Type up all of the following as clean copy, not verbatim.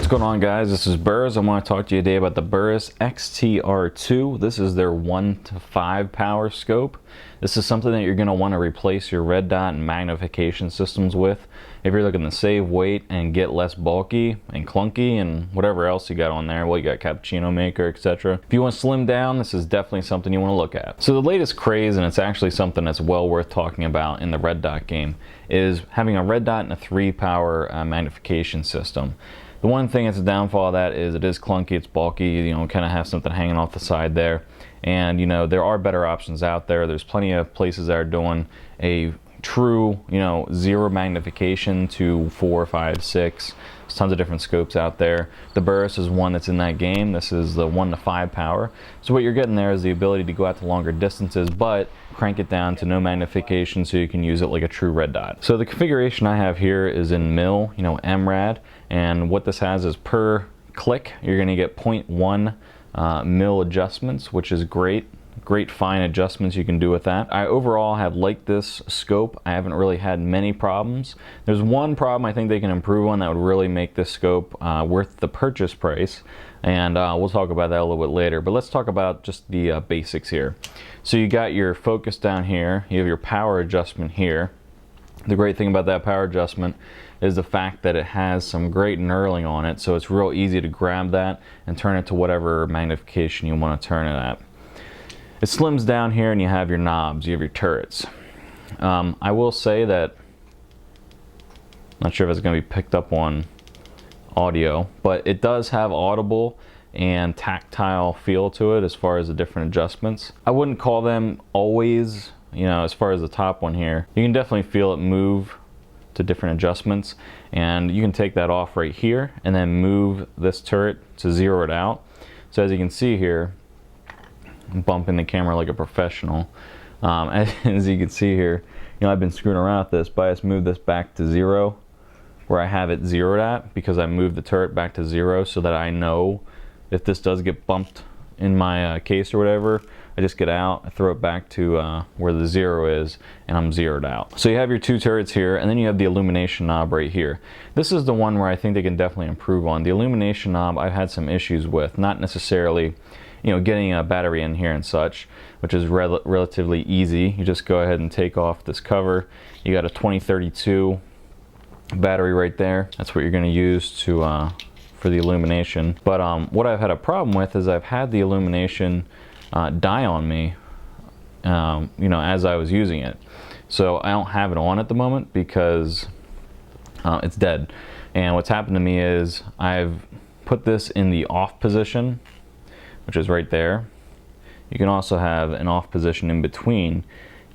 going on, guys? This is Burz. I want to talk to you today about the Burris XTR II. This is their 1 to 5 power scope. This is something that you're going to want to replace your red dot and magnification systems with if you're looking to save weight and get less bulky and clunky and whatever else you got on there. Well, you got cappuccino maker, etc. If you want to slim down, this is definitely something you want to look at. So the latest craze, and it's actually something that's well worth talking about in the red dot game, is having a red dot and a 3 power magnification system. The one thing that's a downfall of that is it is clunky, it's bulky, you know, kind of have something hanging off the side there. And, you know, there are better options out there. There's plenty of places that are doing a true, you know, 0 magnification to 4, 5, 6. There's tons of different scopes out there. The Burris is one that's in that game. This is the 1 to 5 power. So what you're getting there is the ability to go out to longer distances, but crank it down to no magnification so you can use it like a true red dot. So the configuration I have here is in mil, you know, MRAD, and what this has is per click, you're gonna get 0.1 mil adjustments, which is great fine adjustments you can do with that. I overall have liked this scope. I haven't really had many problems. There's one problem I think they can improve on that would really make this scope worth the purchase price, and we'll talk about that a little bit later. But let's talk about just the basics here. So you got your focus down here, you have your power adjustment here. The great thing about that power adjustment is the fact that it has some great knurling on it, so it's real easy to grab that and turn it to whatever magnification you want to turn it at. It slims down here and you have your knobs, you have your turrets. I will say that, not sure if it's going to be picked up on audio, but it does have audible and tactile feel to it as far as the different adjustments. I wouldn't call them always, you know, as far as the top one here. You can definitely feel it move to different adjustments, and you can take that off right here and then move this turret to zero it out. So as you can see here, I'm bumping the camera like a professional. As you can see here, you know, I've been screwing around with this, but I just moved this back to 0 where I have it zeroed at, because I moved the turret back to 0 so that I know if this does get bumped in my case or whatever, I just get out, I throw it back to where the 0 is, and I'm zeroed out. So you have your 2 turrets here, and then you have the illumination knob right here. This is the one where I think they can definitely improve on. The illumination knob I've had some issues with, not necessarily, you know, getting a battery in here and such, which is relatively easy. You just go ahead and take off this cover. You got a 2032 battery right there. That's what you're going to use to for the illumination. But what I've had a problem with is I've had the illumination die on me, you know, as I was using it. So I don't have it on at the moment because it's dead. And what's happened to me is I've put this in the off position, which is right there. You can also have an off position in between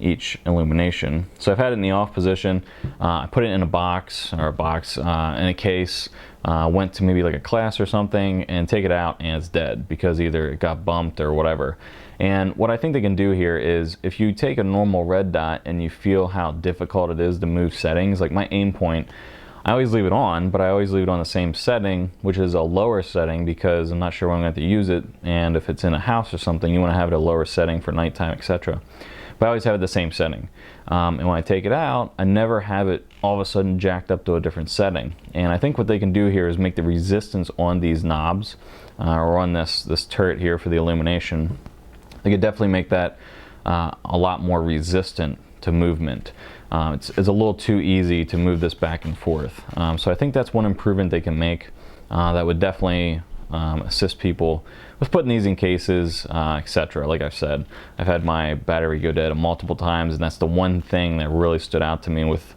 each illumination. So I've had it in the off position. I put it in a box, in a case, went to maybe like a class or something, and take it out and it's dead because either it got bumped or whatever. And what I think they can do here is, if you take a normal red dot and you feel how difficult it is to move settings, like my aim point, I always leave it on, but I always leave it on the same setting, which is a lower setting, because I'm not sure when I'm going to use it, and if it's in a house or something, you want to have it a lower setting for nighttime, etc. But I always have it the same setting. And when I take it out, I never have it all of a sudden jacked up to a different setting. And I think what they can do here is make the resistance on these knobs, or on this turret here for the illumination, they could definitely make that a lot more resistant to movement. It's a little too easy to move this back and forth. So I think that's one improvement they can make that would definitely assist people with putting these in cases, etc. Like I've said, I've had my battery go dead multiple times, and that's the one thing that really stood out to me with,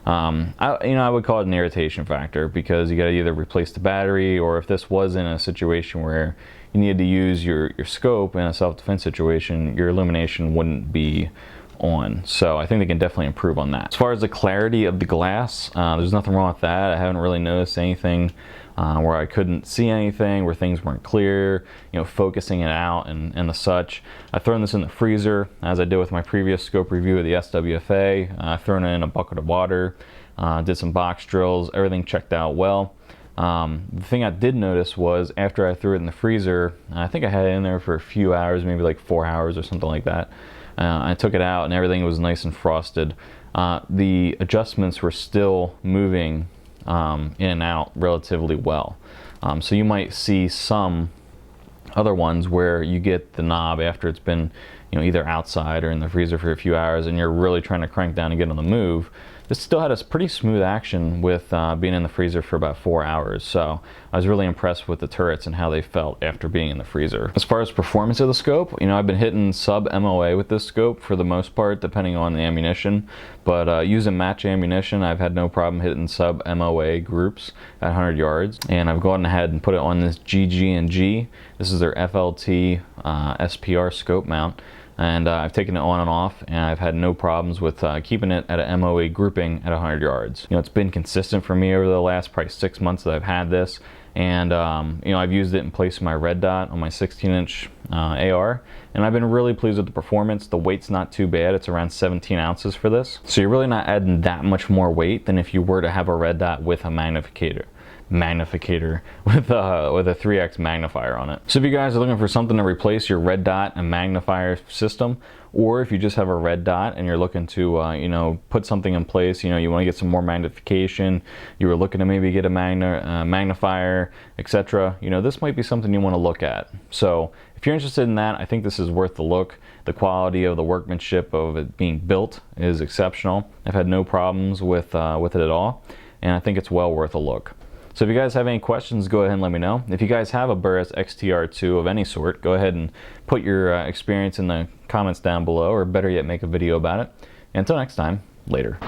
I would call it an irritation factor, because you got to either replace the battery, or if this was in a situation where you needed to use your scope in a self-defense situation, your illumination wouldn't be on. So I think they can definitely improve on that. As far as the clarity of the glass, there's nothing wrong with that. I haven't really noticed anything where I couldn't see anything, where things weren't clear, you know, focusing it out and the such. I've thrown this in the freezer, as I did with my previous scope review of the SWFA. I've thrown it in a bucket of water, did some box drills, everything checked out well. The thing I did notice was, after I threw it in the freezer, I think I had it in there for a few hours, maybe like 4 hours or something like that. I took it out and everything was nice and frosted. The adjustments were still moving in and out relatively well. So you might see some other ones where you get the knob after it's been, either outside or in the freezer for a few hours, and you're really trying to crank down and get on the move. This still had a pretty smooth action with being in the freezer for about 4 hours, so I was really impressed with the turrets and how they felt after being in the freezer. As far as performance of the scope, I've been hitting sub MOA with this scope for the most part, depending on the ammunition, but using match ammunition, I've had no problem hitting sub MOA groups at 100 yards, and I've gone ahead and put it on this GG&G. This is their FLT SPR scope mount. And I've taken it on and off, and I've had no problems with keeping it at a MOA grouping at 100 yards. It's been consistent for me over the last probably 6 months that I've had this, and I've used it in place of my red dot on my 16-inch AR, and I've been really pleased with the performance. The weight's not too bad. It's around 17 ounces for this, so you're really not adding that much more weight than if you were to have a red dot with a magnificator with a 3x magnifier on it. So if you guys are looking for something to replace your red dot and magnifier system, or if you just have a red dot and you're looking to put something in place, you want to get some more magnification, you were looking to maybe get a magnifier, etc., this might be something you want to look at. So if you're interested in that, I think this is worth the look. The quality of the workmanship of it being built is exceptional. I've had no problems with it at all, and I think it's well worth a look. So if you guys have any questions, go ahead and let me know. If you guys have a Burris XTR II of any sort, go ahead and put your experience in the comments down below, or better yet, make a video about it. And until next time, later.